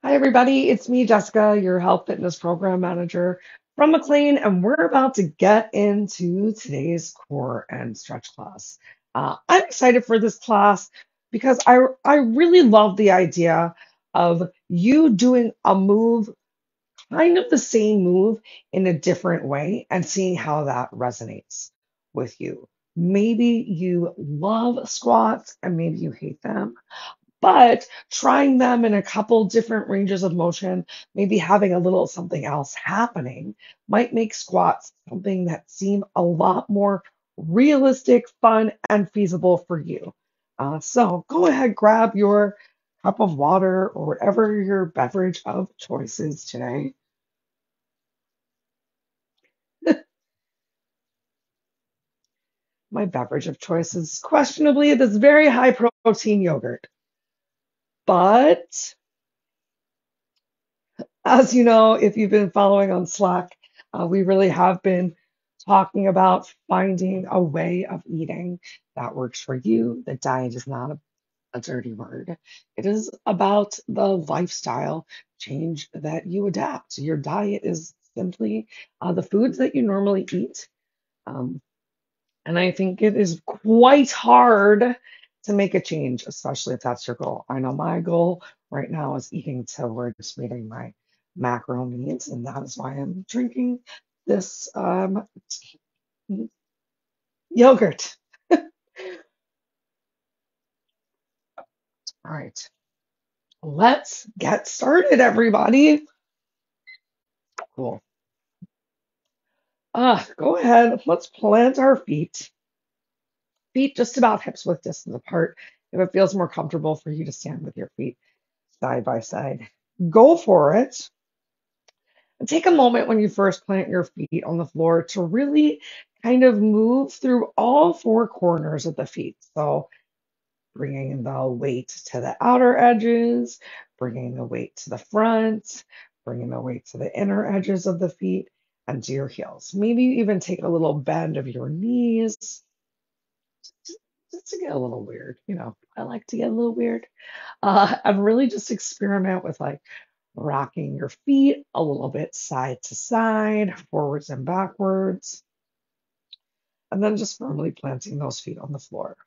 Hi, everybody. It's me, Jessica, your health fitness program manager from McLean, and we're about to get into today's core and stretch class. I'm excited for this class because I really love the idea of you doing a move, kind of the same move in a different way, and seeing how that resonates with you. Maybe you love squats and maybe you hate them, but trying them in a couple different ranges of motion, maybe having a little something else happening, might make squats something that seem a lot more realistic, fun, and feasible for you. So go ahead, grab your cup of water or whatever your beverage of choice is today. My beverage of choice is questionably this very high protein yogurt. But as you know, if you've been following on Slack, we really have been talking about finding a way of eating that works for you. The diet is not a dirty word. It is about the lifestyle change that you adapt. Your diet is simply the foods that you normally eat. Um, and I think it is quite hard to make a change, especially if that's your goal. I know my goal right now is eating towards meeting my macro needs, and that is why I'm drinking this yogurt. All right, let's get started, everybody. Cool. Go ahead. Let's plant our feet. Feet just about hips width distance apart. If it feels more comfortable for you to stand with your feet side by side, go for it. And take a moment when you first plant your feet on the floor to really kind of move through all four corners of the feet. So bringing the weight to the outer edges, bringing the weight to the front, bringing the weight to the inner edges of the feet and to your heels. Maybe even take a little bend of your knees just to get a little weird. I like to get a little weird. And really just experiment with like rocking your feet a little bit side to side, forwards and backwards, and then just firmly planting those feet on the floor.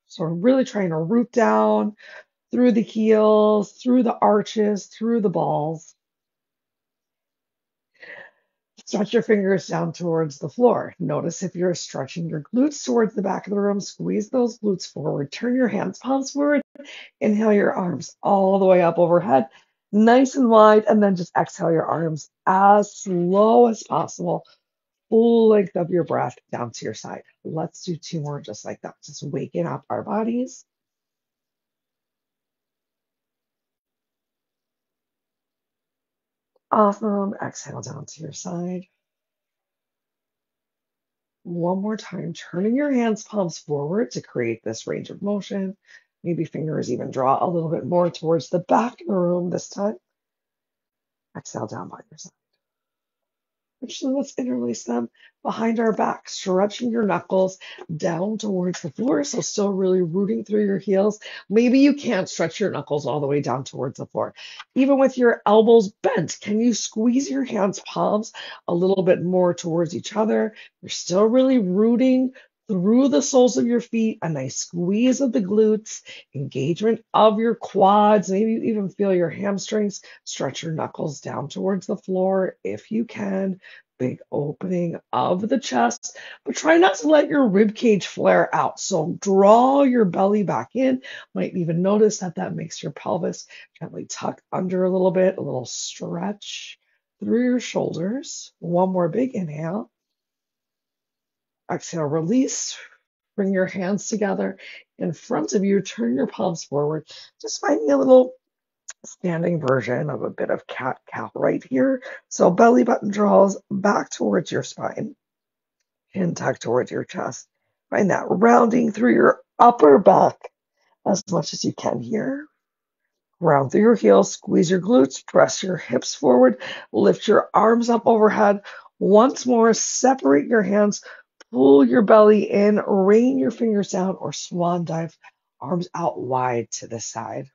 So we're really trying to root down through the heels, through the arches, through the balls. Stretch your fingers down towards the floor. Notice if you're stretching your glutes towards the back of the room, squeeze those glutes forward. Turn your hands, palms forward. Inhale your arms all the way up overhead, nice and wide, and then just exhale your arms as slow as possible. Full length of your breath down to your side. Let's do two more just like that. Just waking up our bodies. Awesome. Exhale down to your side. One more time, turning your hands, palms forward to create this range of motion. Maybe fingers even draw a little bit more towards the back of the room this time. Exhale down by your side. Actually, let's interlace them behind our back, stretching your knuckles down towards the floor. So still really rooting through your heels. Maybe you can't stretch your knuckles all the way down towards the floor. Even with your elbows bent, can you squeeze your hands, palms a little bit more towards each other? You're still really rooting through the soles of your feet, a nice squeeze of the glutes, engagement of your quads. Maybe you even feel your hamstrings. Stretch your knuckles down towards the floor if you can. Big opening of the chest, but try not to let your rib cage flare out. So draw your belly back in. Might even notice that that makes your pelvis gently tuck under a little stretch through your shoulders. One more big inhale. Exhale, release. Bring your hands together in front of you. Turn your palms forward. Just finding a little standing version of a bit of cat-cow right here. So belly button draws back towards your spine. Chin tuck towards your chest. Find that rounding through your upper back as much as you can here. Round through your heels, squeeze your glutes, press your hips forward, lift your arms up overhead. Once more, separate your hands, pull your belly in, rain your fingers down, or swan dive, arms out wide to the side.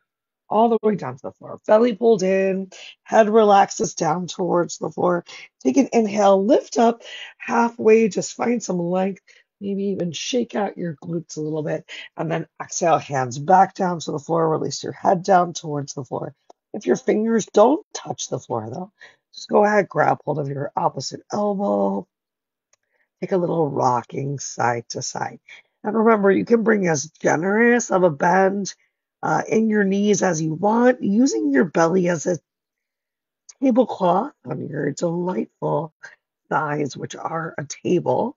all the way down to the floor. Belly pulled in, head relaxes down towards the floor. Take an inhale, lift up halfway, just find some length, maybe even shake out your glutes a little bit, and then exhale, hands back down to the floor, release your head down towards the floor. If your fingers don't touch the floor though, just go ahead, grab hold of your opposite elbow, take a little rocking side to side. And remember, you can bring as generous of a bend in your knees as you want, using your belly as a tablecloth on your delightful thighs, which are a table.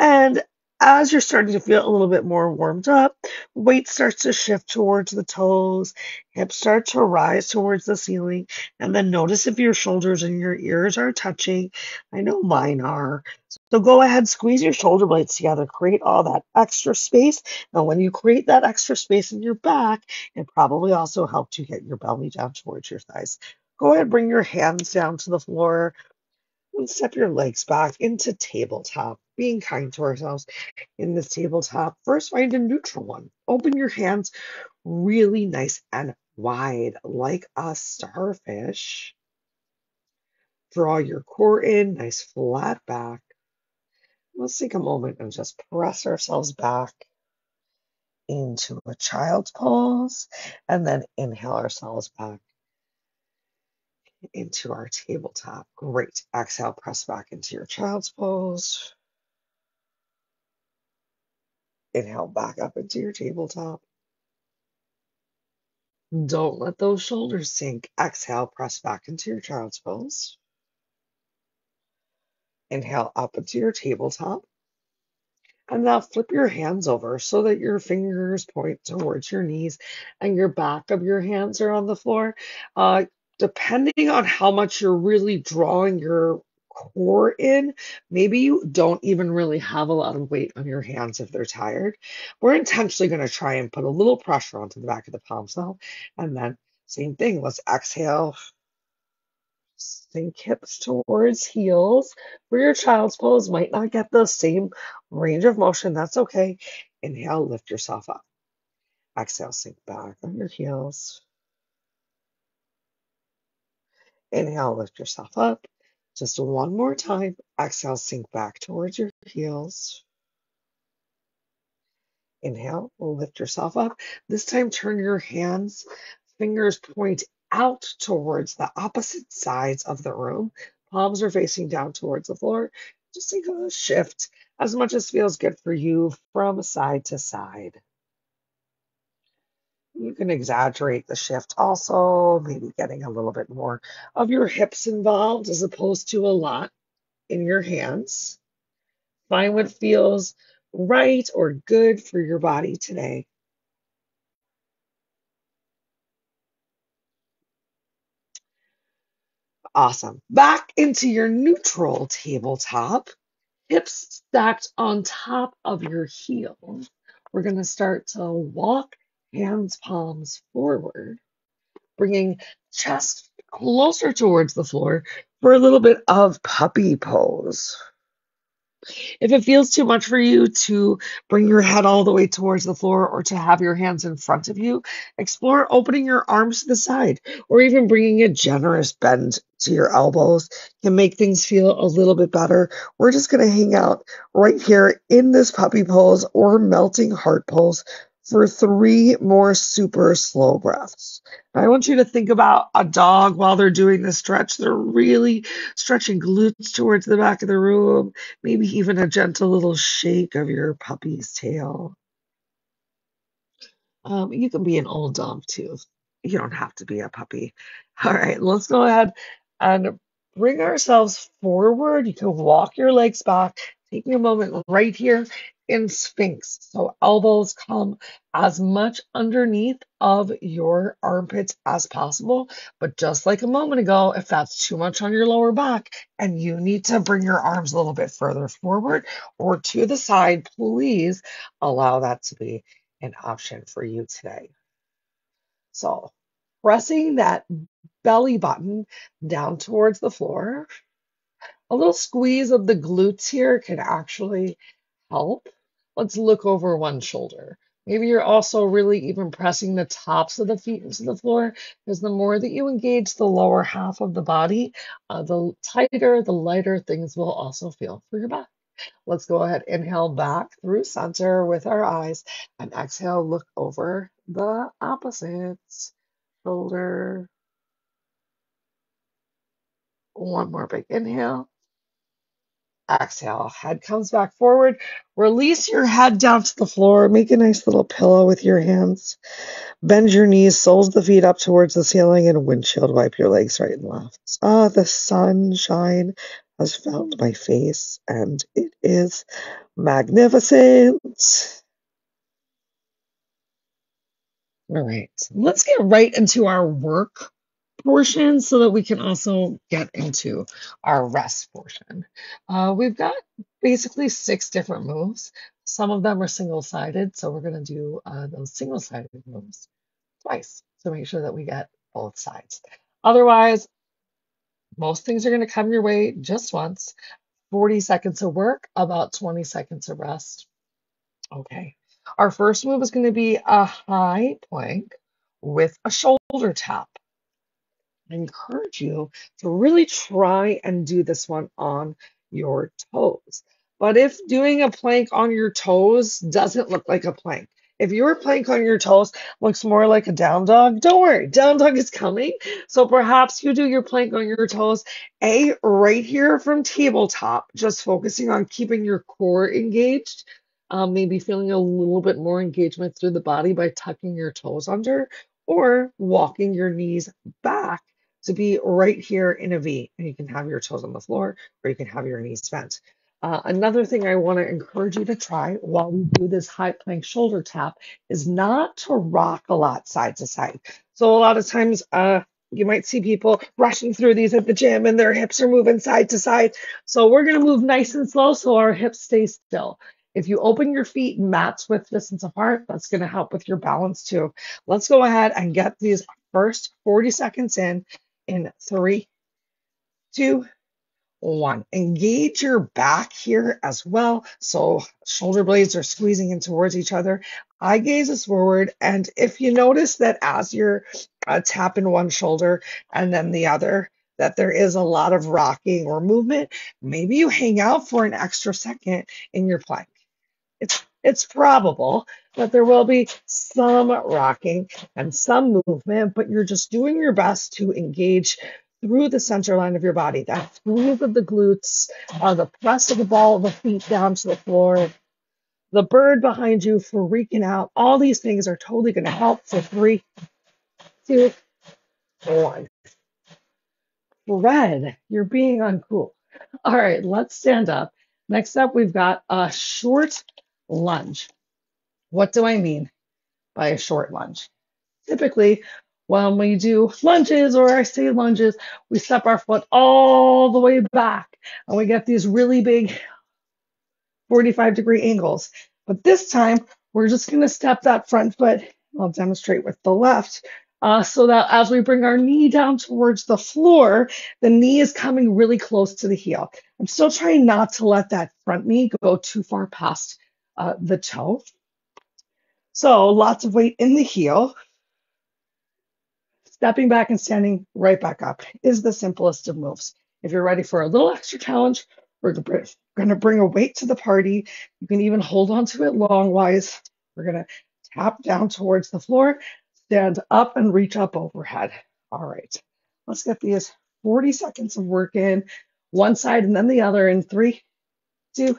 And as you're starting to feel a little bit more warmed up, weight starts to shift towards the toes, hips start to rise towards the ceiling, and then notice if your shoulders and your ears are touching. I know mine are. So go ahead, squeeze your shoulder blades together, create all that extra space. And when you create that extra space in your back, it probably also helped you get your belly down towards your thighs. Go ahead, bring your hands down to the floor and step your legs back into tabletop, being kind to ourselves in this tabletop. First, find a neutral one. Open your hands really nice and wide, like a starfish. Draw your core in, nice flat back. Let's take a moment and just press ourselves back into a child's pose, and then inhale ourselves back into our tabletop. Great. Exhale, press back into your child's pose. Inhale back up into your tabletop. Don't let those shoulders sink. Exhale, press back into your child's pose. Inhale up into your tabletop. And now flip your hands over so that your fingers point towards your knees and your back of your hands are on the floor. Uh, Depending on how much you're really drawing your core in, maybe you don't even really have a lot of weight on your hands if they're tired. We're intentionally going to try and put a little pressure onto the back of the palms now. And then same thing, let's exhale. Sink hips towards heels. For your child's pose, might not get the same range of motion. That's okay. Inhale, lift yourself up. Exhale, sink back on your heels. Inhale, lift yourself up. Just one more time. Exhale, sink back towards your heels. Inhale, lift yourself up. This time, turn your hands, fingers point out towards the opposite sides of the room. Palms are facing down towards the floor. Just take a shift as much as feels good for you from side to side. You can exaggerate the shift also, maybe getting a little bit more of your hips involved as opposed to a lot in your hands. Find what feels right or good for your body today. Awesome. Back into your neutral tabletop, hips stacked on top of your heels. We're going to start to walk hands, palms forward, bringing chest closer towards the floor for a little bit of puppy pose. If it feels too much for you to bring your head all the way towards the floor or to have your hands in front of you, explore opening your arms to the side or even bringing a generous bend to your elbows can make things feel a little bit better. We're just going to hang out right here in this puppy pose or melting heart pose for 3 more super slow breaths. I want you to think about a dog while they're doing this stretch. They're really stretching glutes towards the back of the room, maybe even a gentle little shake of your puppy's tail. You can be an old dog too. You don't have to be a puppy. All right, let's go ahead and bring ourselves forward. You can walk your legs back, taking a moment right here in Sphinx. So elbows come as much underneath of your armpits as possible. But just like a moment ago, if that's too much on your lower back and you need to bring your arms a little bit further forward or to the side, please allow that to be an option for you today. So pressing that belly button down towards the floor, a little squeeze of the glutes here can actually help. Let's look over one shoulder. Maybe you're also really even pressing the tops of the feet into the floor, because the more that you engage the lower half of the body, the tighter, the lighter things will also feel for your back. Let's go ahead, inhale back through center with our eyes, and exhale, look over the opposites. Shoulder. One more big inhale. Exhale, head comes back forward. Release your head down to the floor. Make a nice little pillow with your hands. Bend your knees, soles of the feet up towards the ceiling, and windshield wipe your legs right and left. Ah, the sunshine has found my face, and it is magnificent. All right, let's get right into our work portion so that we can also get into our rest portion. We've got basically 6 different moves. Some of them are single-sided, so we're going to do those single-sided moves twice to make sure that we get both sides. Otherwise, most things are going to come your way just once. 40 seconds of work, about 20 seconds of rest. Okay. Our first move is going to be a high plank with a shoulder tap. I encourage you to really try and do this one on your toes. But if doing a plank on your toes doesn't look like a plank, if your plank on your toes looks more like a down dog, don't worry, down dog is coming. So perhaps you do your plank on your toes, right here from tabletop, just focusing on keeping your core engaged, maybe feeling a little bit more engagement through the body by tucking your toes under or walking your knees back to be right here in a V. And you can have your toes on the floor or you can have your knees bent. Another thing I want to encourage you to try while we do this high plank shoulder tap is not to rock a lot side to side. So a lot of times you might see people rushing through these at the gym and their hips are moving side to side. So we're going to move nice and slow so our hips stay still. If you open your feet mats width distance apart, that's going to help with your balance too. Let's go ahead and get these first 40 seconds in 3, 2, 1. Engage your back here as well. So shoulder blades are squeezing in towards each other. Eye gaze is forward. And if you notice that as you're tapping one shoulder and then the other, that there is a lot of rocking or movement, maybe you hang out for an extra second in your plank. It's probable that there will be some rocking and some movement, but you're just doing your best to engage through the center line of your body. That squeeze of the glutes, the press of the ball of the feet down to the floor, the bird behind you freaking out. All these things are totally going to help. So 3, 2, 1. Fred, you're being uncool. All right, let's stand up. Next up, we've got a short lunge. What do I mean by a short lunge? Typically, when we do lunges, or I say lunges, we step our foot all the way back and we get these really big 45-degree angles. But this time, we're just going to step that front foot. I'll demonstrate with the left. So that as we bring our knee down towards the floor, the knee is coming really close to the heel. I'm still trying not to let that front knee go too far past the toe. So lots of weight in the heel. Stepping back and standing right back up is the simplest of moves. If you're ready for a little extra challenge, we're going to bring a weight to the party. You can even hold on to it long-wise. We're going to tap down towards the floor, stand up and reach up overhead. All right, let's get these 40 seconds of work in, one side and then the other in 3, 2,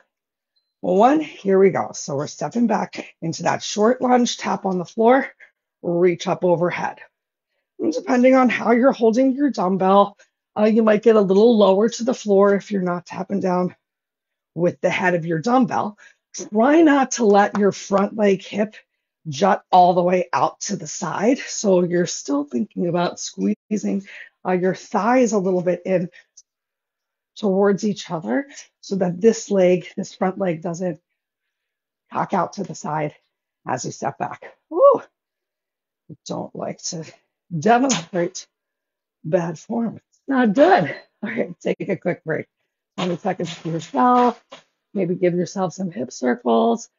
1. Here we go. So we're stepping back into that short lunge, tap on the floor, reach up overhead. And depending on how you're holding your dumbbell, you might get a little lower to the floor if you're not tapping down with the head of your dumbbell. Try not to let your front leg hip jut all the way out to the side. So you're still thinking about squeezing your thighs a little bit in towards each other so that this front leg doesn't cock out to the side as you step back. Ooh, don't like to demonstrate bad form. It's not good. All right, take a quick break. 20 seconds to yourself. Maybe give yourself some hip circles.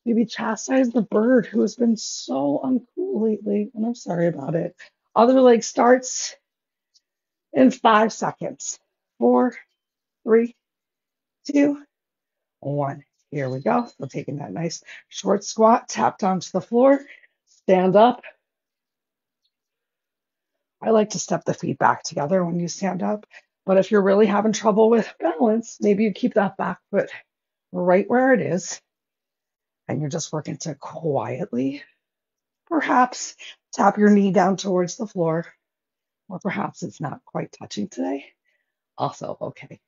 Maybe chastise the bird who has been so uncool lately, and I'm sorry about it. Other leg starts in 5 seconds. 4, 3, 2, 1. Here we go. So taking that nice short squat, tap down to the floor, stand up. I like to step the feet back together when you stand up. But if you're really having trouble with balance, maybe you keep that back foot right where it is, and you're just working to quietly, perhaps tap your knee down towards the floor, or perhaps it's not quite touching today. Also, okay.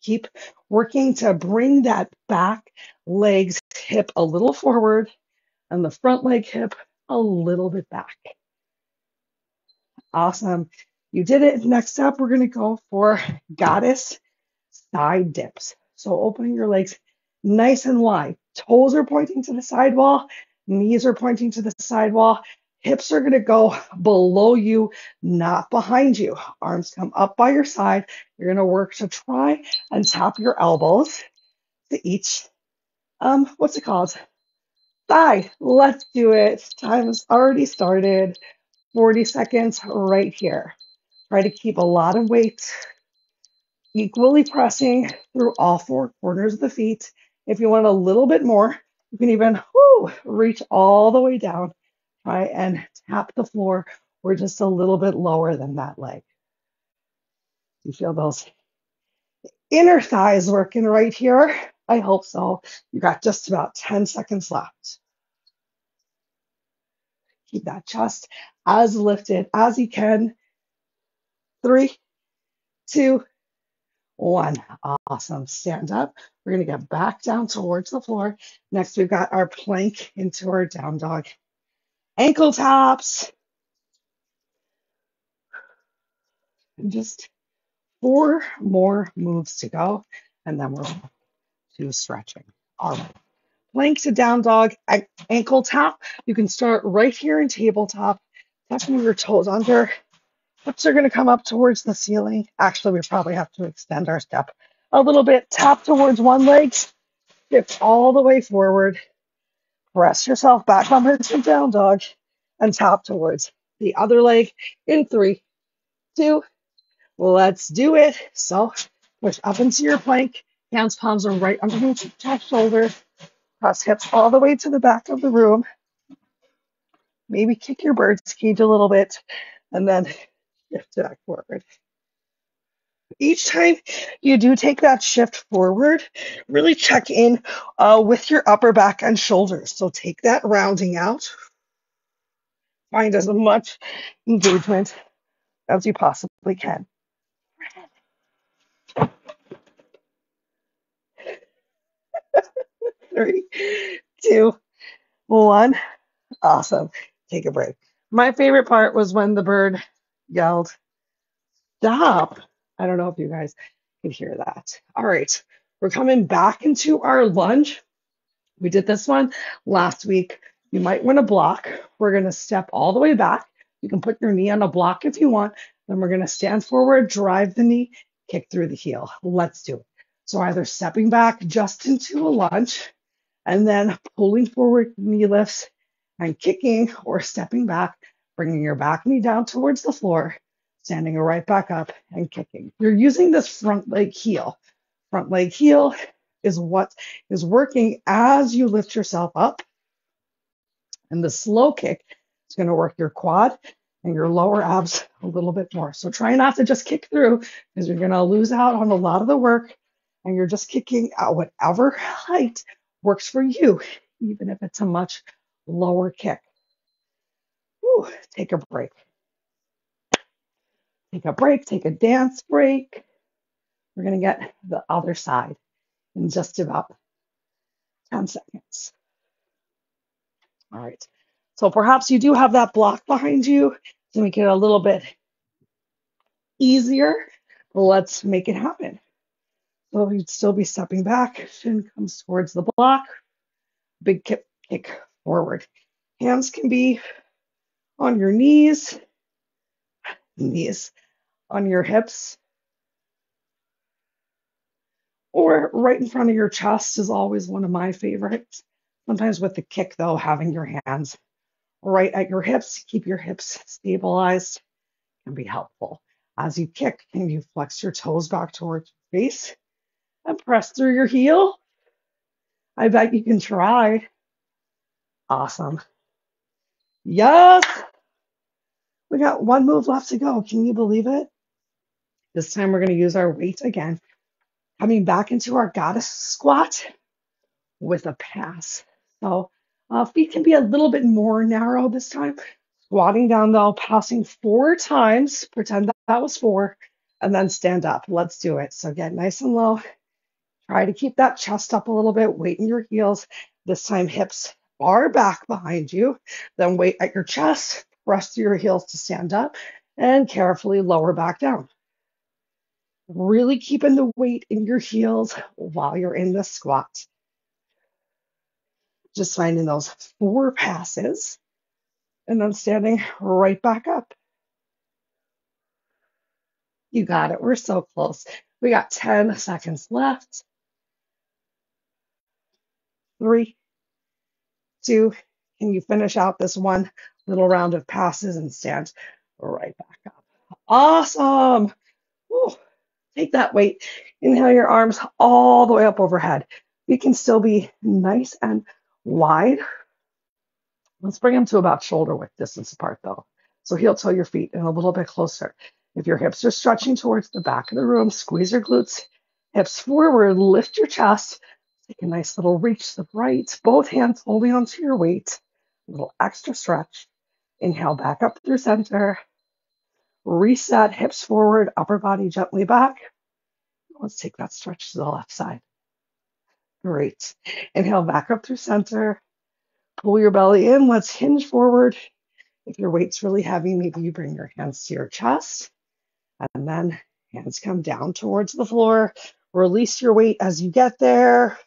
Keep working to bring that back leg's hip a little forward and the front leg hip a little bit back. Awesome. You did it. Next up, we're going to go for goddess side dips. So opening your legs nice and wide. Toes are pointing to the side wall. Knees are pointing to the side wall. Hips are going to go below you, not behind you. Arms come up by your side. You're going to work to try and tap your elbows to each, what's it called? Thigh. Let's do it. Time has already started. 40 seconds right here. Try to keep a lot of weight equally pressing through all four corners of the feet. If you want a little bit more, you can even reach all the way down. Try and tap the floor or just a little bit lower than that leg. You feel those inner thighs working right here? I hope so. You got just about 10 seconds left. Keep that chest as lifted as you can. 3, 2, 1. Awesome. Stand up. We're going to get back down towards the floor. Next, we've got our plank into our down dog. Ankle taps. And just 4 more moves to go. And then we're to stretching. All right. Plank to down dog, ankle tap. You can start right here in tabletop, tucking your toes under. Hips are going to come up towards the ceiling. Actually, we probably have to extend our step a little bit. Tap towards one leg, shift all the way forward. Press yourself back up into down dog and tap towards the other leg in 3, 2. Let's do it. So push up into your plank. Hands, palms are right underneath your chest, shoulder. Press hips all the way to the back of the room. Maybe kick your bird's cage a little bit and then shift back forward. Each time you do take that shift forward, really check in with your upper back and shoulders. So take that rounding out. Find as much engagement as you possibly can. 3, 2, 1. Awesome. Take a break. My favorite part was when the bird yelled, "Stop." I don't know if you guys could hear that. All right. We're coming back into our lunge. We did this one last week. You might want to block. We're going to step all the way back. You can put your knee on a block if you want. Then we're going to stand forward, drive the knee, kick through the heel. Let's do it. So either stepping back just into a lunge and then pulling forward, knee lifts and kicking, or stepping back, bringing your back knee down towards the floor, standing right back up and kicking. You're using this front leg heel. Front leg heel is what is working as you lift yourself up. And the slow kick is going to work your quad and your lower abs a little bit more. So try not to just kick through because you're going to lose out on a lot of the work. And you're just kicking at whatever height works for you, even if it's a much lower kick. Whew, take a break. Take a break, take a dance break. We're going to get the other side in just about 10 seconds. All right. So perhaps you do have that block behind you to make it a little bit easier. Let's make it happen. So you'd still be stepping back. Shin comes towards the block. Big kick forward. Hands can be on your knees on your hips, or right in front of your chest is always one of my favorites. Sometimes with the kick, though, having your hands right at your hips, keep your hips stabilized, can be helpful. As you kick, can you flex your toes back towards your face and press through your heel? I bet you can try. Awesome. Yes, we got one move left to go. Can you believe it? This time we're going to use our weight again, coming back into our goddess squat with a pass. So feet can be a little bit more narrow this time. Squatting down though, passing 4 times, pretend that was 4, and then stand up. Let's do it. So get nice and low. Try to keep that chest up a little bit, weight in your heels. This time hips are back behind you. Then weight at your chest, press through your heels to stand up, and carefully lower back down. Really keeping the weight in your heels while you're in the squat. Just finding those 4 passes and then standing right back up. You got it. We're so close. We got 10 seconds left. 3, 2, can you finish out this one little round of passes and stand right back up? Awesome. Woo. Take that weight. Inhale your arms all the way up overhead. We can still be nice and wide. Let's bring them to about shoulder width distance apart though. So heel toe your feet and a little bit closer. If your hips are stretching towards the back of the room, squeeze your glutes, hips forward, lift your chest. Take a nice little reach to the right, both hands holding onto your weight. A little extra stretch. Inhale back up through center. Reset, hips forward, upper body gently back. Let's take that stretch to the left side. Great. Inhale back up through center. Pull your belly in. Let's hinge forward. If your weight's really heavy, maybe you bring your hands to your chest and then hands come down towards the floor. Release your weight as you get there,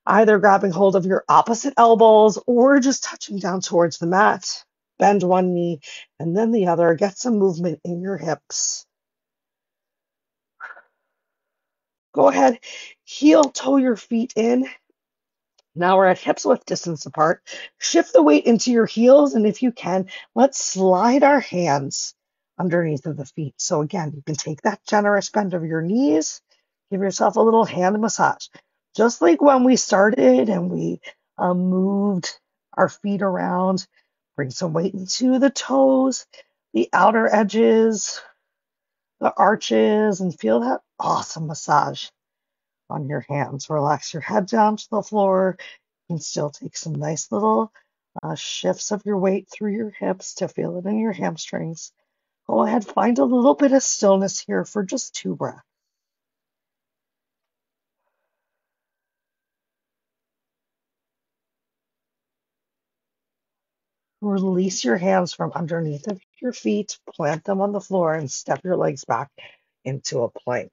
either grabbing hold of your opposite elbows or just touching down towards the mat. Bend one knee and then the other. Get some movement in your hips. Go ahead, heel toe your feet in. Now we're at hips width distance apart. Shift the weight into your heels, and if you can, let's slide our hands underneath of the feet. So again, you can take that generous bend of your knees, give yourself a little hand massage. Just like when we started and we moved our feet around, bring some weight into the toes, the outer edges, the arches, and feel that awesome massage on your hands. Relax your head down to the floor. You can still take some nice little shifts of your weight through your hips to feel it in your hamstrings. Go ahead, find a little bit of stillness here for just 2 breaths. Release your hands from underneath of your feet, plant them on the floor, and step your legs back into a plank.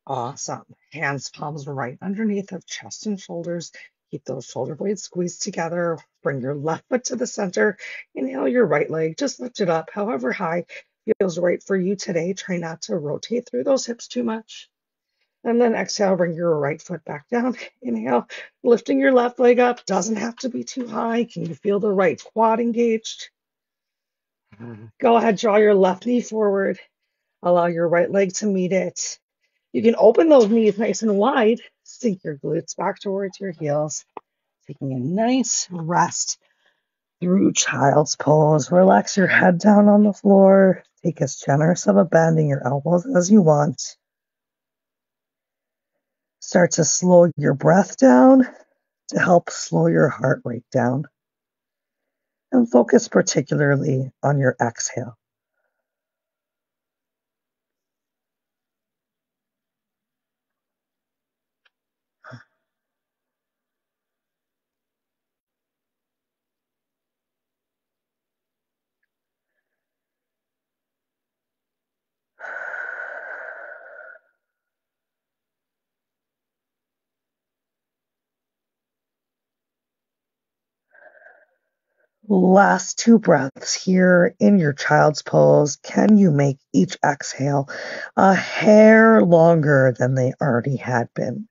Awesome. Hands, palms right underneath of chest and shoulders. Keep those shoulder blades squeezed together. Bring your left foot to the center. Inhale your right leg. Just lift it up however high feels right for you today. Try not to rotate through those hips too much. And then exhale, bring your right foot back down. Inhale, lifting your left leg up. Doesn't have to be too high. Can you feel the right quad engaged? Go ahead, draw your left knee forward. Allow your right leg to meet it. You can open those knees nice and wide. Sink your glutes back towards your heels. Taking a nice rest through child's pose. Relax your head down on the floor. Take as generous of a bend in your elbows as you want. Start to slow your breath down to help slow your heart rate down. And focus particularly on your exhale. Last two breaths here in your child's pose. Can you make each exhale a hair longer than they already had been?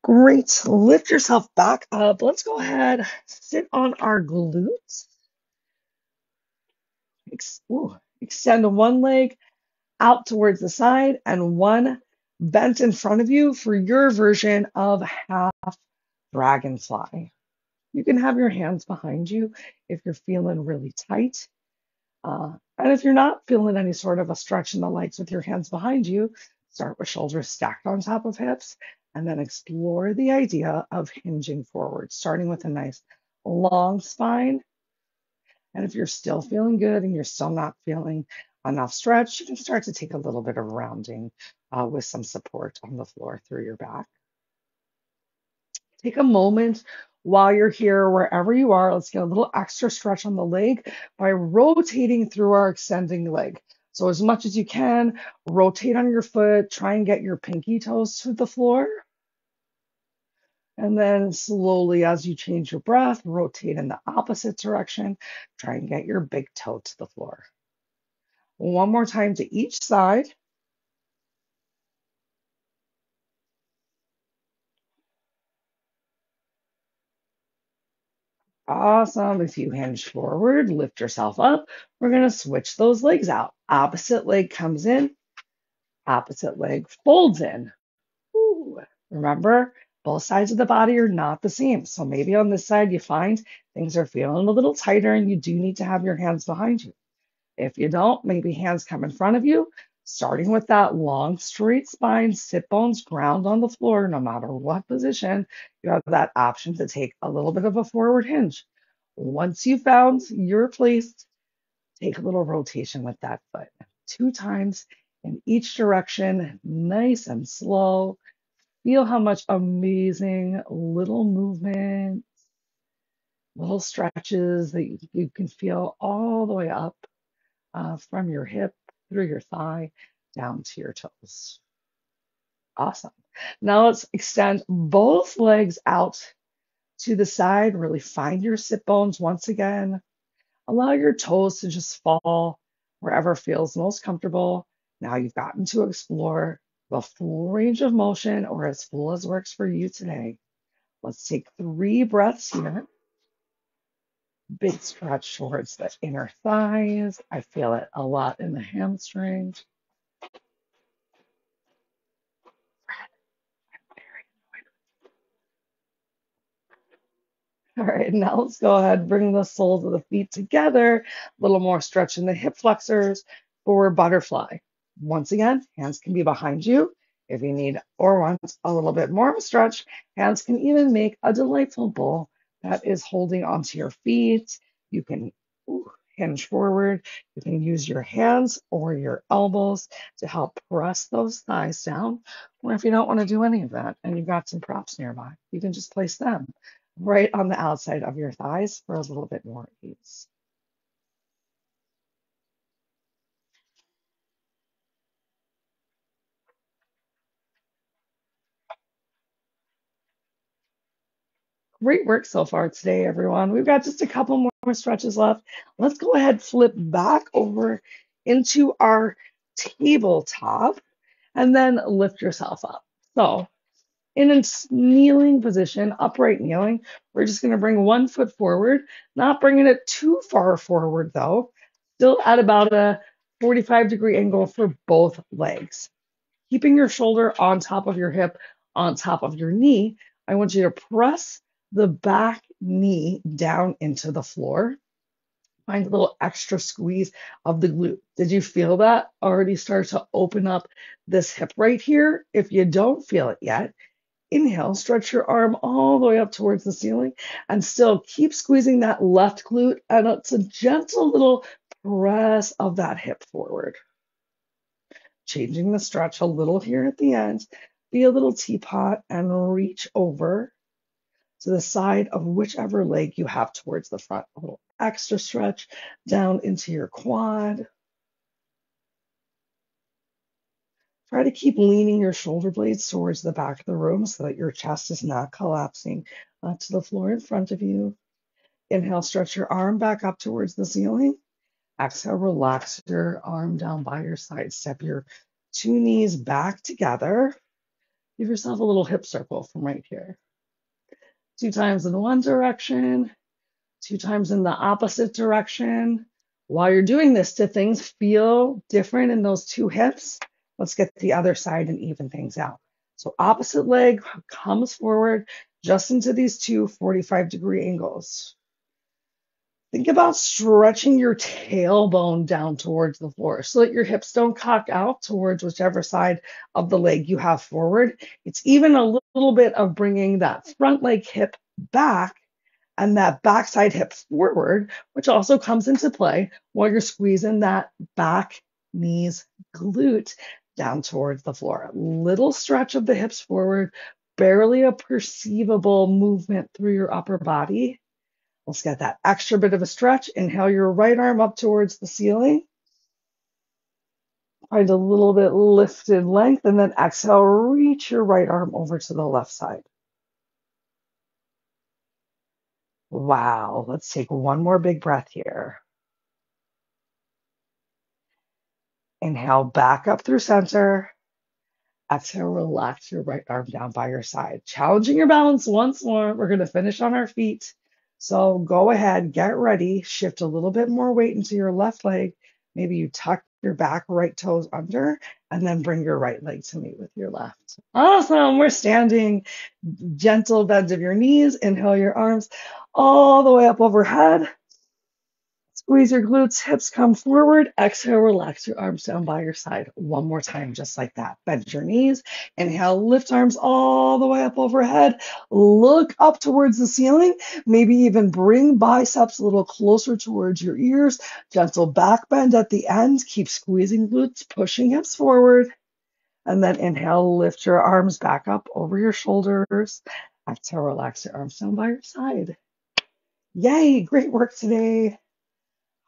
Great. Lift yourself back up. Let's go ahead, sit on our glutes. Extend one leg out towards the side and one bent in front of you for your version of half dragonfly. You can have your hands behind you if you're feeling really tight. And if you're not feeling any sort of a stretch in the legs with your hands behind you, start with shoulders stacked on top of hips and then explore the idea of hinging forward, starting with a nice long spine. And if you're still feeling good and you're still not feeling enough stretch, you can start to take a little bit of rounding with some support on the floor through your back. Take a moment while you're here, wherever you are. Let's get a little extra stretch on the leg by rotating through our extending leg. So as much as you can, rotate on your foot, try and get your pinky toes to the floor. And then slowly, as you change your breath, rotate in the opposite direction. Try and get your big toe to the floor. One more time to each side. Awesome. If you hinge forward, lift yourself up. We're going to switch those legs out. Opposite leg comes in, opposite leg folds in. Ooh. Remember, both sides of the body are not the same. So maybe on this side, you find things are feeling a little tighter and you do need to have your hands behind you. If you don't, maybe hands come in front of you, starting with that long, straight spine, sit bones ground on the floor, no matter what position. You have that option to take a little bit of a forward hinge. Once you found your place, take a little rotation with that foot. 2 times in each direction, nice and slow. Feel how much amazing little movement, little stretches that you can feel all the way up from your hip through your thigh down to your toes. Awesome. Now let's extend both legs out to the side. Really find your sit bones once again. Allow your toes to just fall wherever feels most comfortable. Now you've gotten to explore the full range of motion or as full as works for you today. Let's take 3 breaths here. Big stretch towards the inner thighs. I feel it a lot in the hamstrings. All right, now let's go ahead, bring the soles of the feet together. A little more stretch in the hip flexors for butterfly. Once again, hands can be behind you. If you need or want a little bit more of a stretch, hands can even make a delightful bowl that is holding onto your feet. You can hinge forward. You can use your hands or your elbows to help press those thighs down. Or if you don't want to do any of that and you've got some props nearby, you can just place them right on the outside of your thighs for a little bit more ease. Great work so far today, everyone. We've got just a couple more stretches left. Let's go ahead, flip back over into our tabletop and then lift yourself up. So in a kneeling position, upright kneeling, we're just going to bring one foot forward, not bringing it too far forward though, still at about a 45-degree angle for both legs. Keeping your shoulder on top of your hip, on top of your knee, I want you to press the back knee down into the floor. Find a little extra squeeze of the glute. Did you feel that already start to open up this hip right here? If you don't feel it yet, inhale, stretch your arm all the way up towards the ceiling and still keep squeezing that left glute. And it's a gentle little press of that hip forward. Changing the stretch a little here at the end. Be a little teapot and reach over to the side of whichever leg you have towards the front. A little extra stretch down into your quad. Try to keep leaning your shoulder blades towards the back of the room so that your chest is not collapsing to the floor in front of you. Inhale, stretch your arm back up towards the ceiling. Exhale, relax your arm down by your side. Step your two knees back together. Give yourself a little hip circle from right here. 2 times in one direction, 2 times in the opposite direction. While you're doing this, do things feel different in those two hips? Let's get the other side and even things out. So opposite leg comes forward just into these two 45-degree angles. Think about stretching your tailbone down towards the floor so that your hips don't cock out towards whichever side of the leg you have forward. It's even a little bit of bringing that front leg hip back and that backside hip forward, which also comes into play while you're squeezing that back knees glute down towards the floor. Little stretch of the hips forward, barely a perceivable movement through your upper body. Let's get that extra bit of a stretch. Inhale your right arm up towards the ceiling. Find a little bit lifted length, and then exhale, reach your right arm over to the left side. Wow, let's take one more big breath here. Inhale back up through center. Exhale, relax your right arm down by your side. Challenging your balance once more. We're going to finish on our feet. So go ahead, get ready, shift a little bit more weight into your left leg. Maybe you tuck your back right toes under and then bring your right leg to meet with your left. Awesome. We're standing. Gentle bend of your knees. Inhale your arms all the way up overhead. Squeeze your glutes, hips come forward. Exhale, relax your arms down by your side. One more time, just like that. Bend your knees. Inhale, lift arms all the way up overhead. Look up towards the ceiling. Maybe even bring biceps a little closer towards your ears. Gentle back bend at the end. Keep squeezing glutes, pushing hips forward. And then inhale, lift your arms back up over your shoulders. Exhale, relax your arms down by your side. Yay, great work today.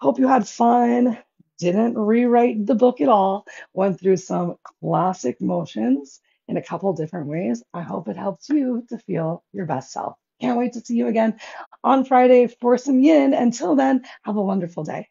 Hope you had fun. Didn't rewrite the book at all. Went through some classic motions in a couple different ways. I hope it helps you to feel your best self. Can't wait to see you again on Friday for some yin. Until then, have a wonderful day.